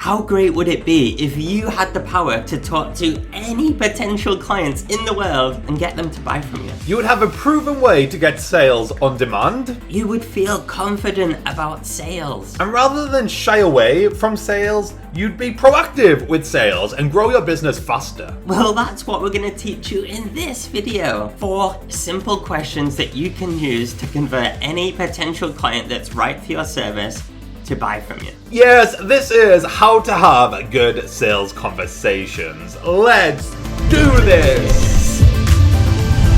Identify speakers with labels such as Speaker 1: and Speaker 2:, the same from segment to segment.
Speaker 1: How great would it be if you had the power to talk to any potential clients in the world and get them to buy from you?
Speaker 2: You would have a proven way to get sales on demand.
Speaker 1: You would feel confident about sales.
Speaker 2: And rather than shy away from sales, you'd be proactive with sales and grow your business faster.
Speaker 1: Well, that's what we're going to teach you in this video. 4 simple questions that you can use to convert any potential client that's right for your service to buy from you.
Speaker 2: Yes, this is how to have good sales conversations. Let's do this!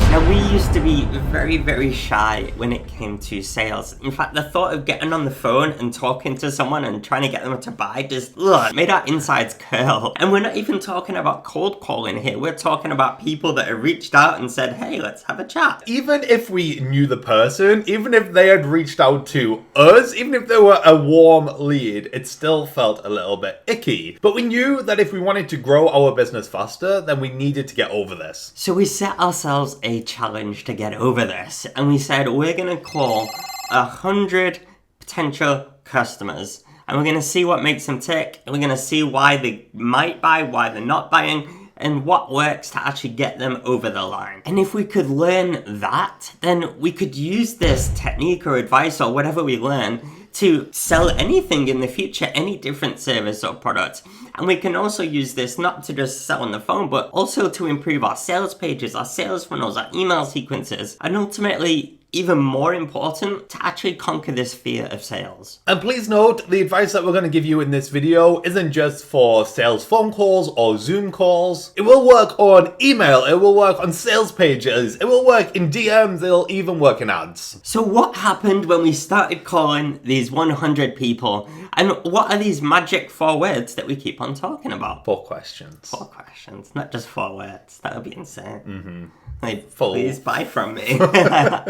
Speaker 1: Now, we used to be very, very shy when it came to sales. In fact, the thought of getting on the phone and talking to someone and trying to get them to buy just made our insides curl. And we're not even talking about cold calling here. We're talking about people that have reached out and said, hey, let's have a chat.
Speaker 2: Even if we knew the person, even if they had reached out to us, even if they were a warm lead, it still felt a little bit icky. But we knew that if we wanted to grow our business faster, then we needed to get over this.
Speaker 1: So we set ourselves a challenge to get over this, and we said we're gonna call 100 potential customers, and we're gonna see what makes them tick, and we're gonna see why they might buy, why they're not buying, and what works to actually get them over the line. And if we could learn that, then we could use this technique or advice or whatever we learn to sell anything in the future, any different service or product. And we can also use this not to just sell on the phone, but also to improve our sales pages, our sales funnels, our email sequences, and ultimately, even more important, to actually conquer this fear of sales.
Speaker 2: And please note, the advice that we're going to give you in this video isn't just for sales phone calls or Zoom calls. It will work on email, it will work on sales pages, it will work in DMs, it'll even work in ads.
Speaker 1: So what happened when we started calling these 100 people? And what are these magic 4 words that we keep on talking about?
Speaker 2: 4 questions.
Speaker 1: 4 questions, not just 4 words. That would be insane.
Speaker 2: Mm-hmm.
Speaker 1: Like, please buy from me.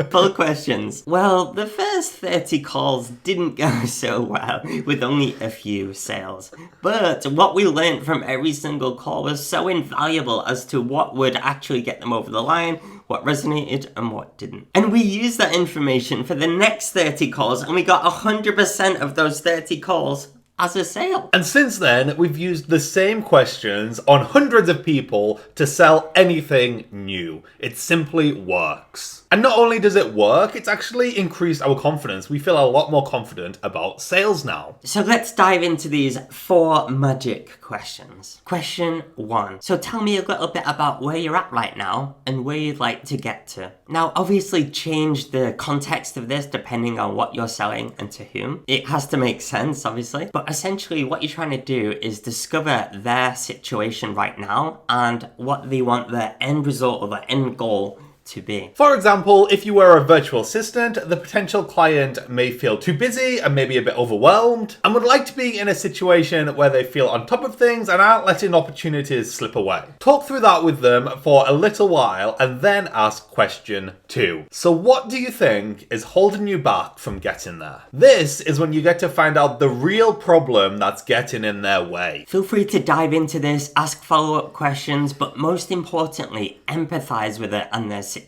Speaker 1: Full questions. Well, the first 30 calls didn't go so well, with only a few sales. But what we learned from every single call was so invaluable as to what would actually get them over the line, what resonated and what didn't. And we used that information for the next 30 calls, and we got 100% of those 30 calls as a sale.
Speaker 2: And since then, we've used the same questions on hundreds of people to sell anything new. It simply works. And not only does it work, it's actually increased our confidence. We feel a lot more confident about sales now.
Speaker 1: So let's dive into these 4 magic questions. Question 1. So tell me a little bit about where you're at right now and where you'd like to get to. Now, obviously change the context of this depending on what you're selling and to whom. It has to make sense, obviously. But essentially what you're trying to do is discover their situation right now and what they want their end result or their end goal to be.
Speaker 2: For example, if you were a virtual assistant, the potential client may feel too busy and maybe a bit overwhelmed and would like to be in a situation where they feel on top of things and aren't letting opportunities slip away. Talk through that with them for a little while and then ask question 2. So what do you think is holding you back from getting there? This is when you get to find out the real problem that's getting in their way.
Speaker 1: Feel free to dive into this, ask follow-up questions, but most importantly, empathize with it and their situation.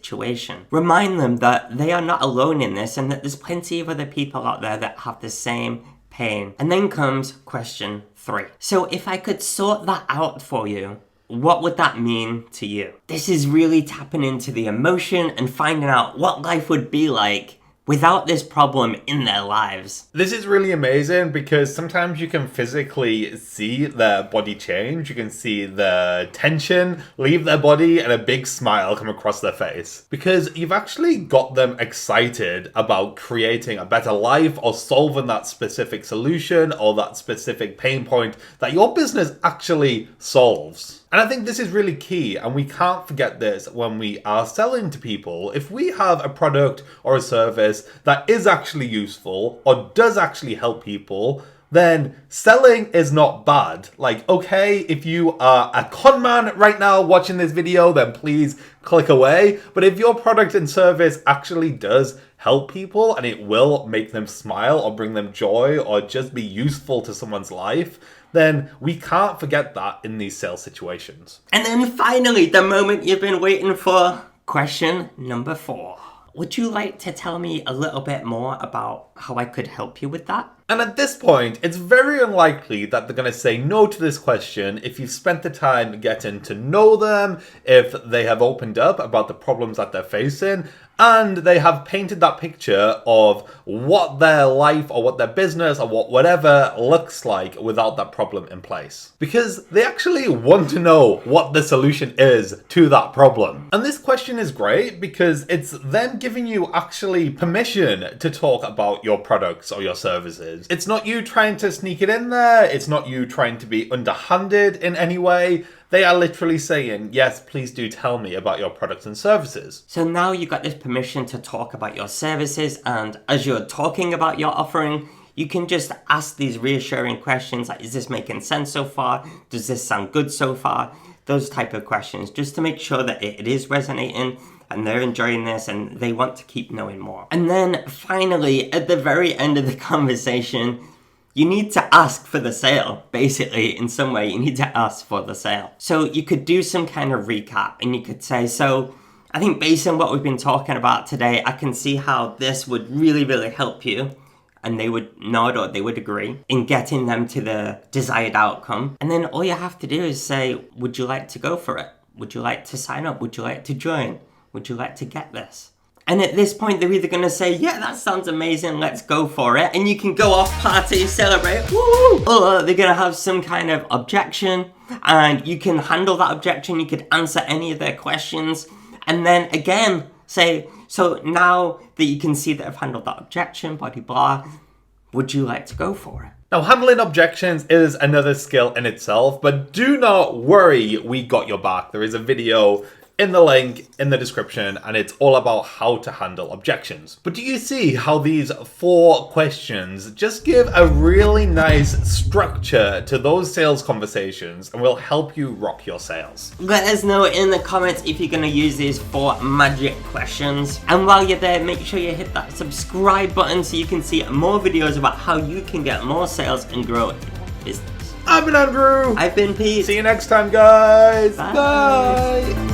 Speaker 1: Remind them that they are not alone in this and that there's plenty of other people out there that have the same pain. And then comes question 3. So if I could sort that out for you, what would that mean to you? This is really tapping into the emotion and finding out what life would be like without this problem in their lives.
Speaker 2: This is really amazing because sometimes you can physically see their body change. You can see the tension leave their body and a big smile come across their face. Because you've actually got them excited about creating a better life or solving that specific solution or that specific pain point that your business actually solves. And I think this is really key, and we can't forget this when we are selling to people. If we have a product or a service that is actually useful or does actually help people, then selling is not bad. Like, okay, if you are a con man right now watching this video, then please click away. But if your product and service actually does help people and it will make them smile or bring them joy or just be useful to someone's life, then we can't forget that in these sales situations.
Speaker 1: And then finally, the moment you've been waiting for, question number 4. Would you like to tell me a little bit more about how I could help you with that?
Speaker 2: And at this point, it's very unlikely that they're going to say no to this question if you've spent the time getting to know them, if they have opened up about the problems that they're facing, and they have painted that picture of what their life or what their business or whatever looks like without that problem in place. Because they actually want to know what the solution is to that problem. And this question is great because it's them giving you actually permission to talk about your products or your services. It's not you trying to sneak it in there. It's not you trying to be underhanded in any way. They are literally saying, yes, please do tell me about your products and services.
Speaker 1: So now you've got this permission to talk about your services, and as you're talking about your offering, you can just ask these reassuring questions like, is this making sense so far? Does this sound good so far? Those type of questions, just to make sure that it is resonating and they're enjoying this and they want to keep knowing more. And then finally, at the very end of the conversation, you need to ask for the sale. Basically, in some way, you need to ask for the sale. So you could do some kind of recap and you could say, so I think based on what we've been talking about today, I can see how this would really, really help you. And they would nod or they would agree in getting them to the desired outcome. And then all you have to do is say, would you like to go for it? Would you like to sign up? Would you like to join? Would you like to get this? And at this point, they're either going to say, yeah, that sounds amazing, let's go for it. And you can go off, party, celebrate, woo! Or they're going to have some kind of objection. And you can handle that objection. You could answer any of their questions. And then again, say, so now that you can see that I've handled that objection, blah, blah, blah, would you like to go for it?
Speaker 2: Now, handling objections is another skill in itself, but do not worry, we got your back. There is a video in the link in the description, and it's all about how to handle objections. But do you see how these 4 questions just give a really nice structure to those sales conversations and will help you rock your sales?
Speaker 1: Let us know in the comments if you're going to use these 4 magic questions. And while you're there, make sure you hit that subscribe button so you can see more videos about how you can get more sales and grow your business.
Speaker 2: I've been Andrew.
Speaker 1: I've been Pete.
Speaker 2: See you next time, guys.
Speaker 1: Bye.
Speaker 2: Bye.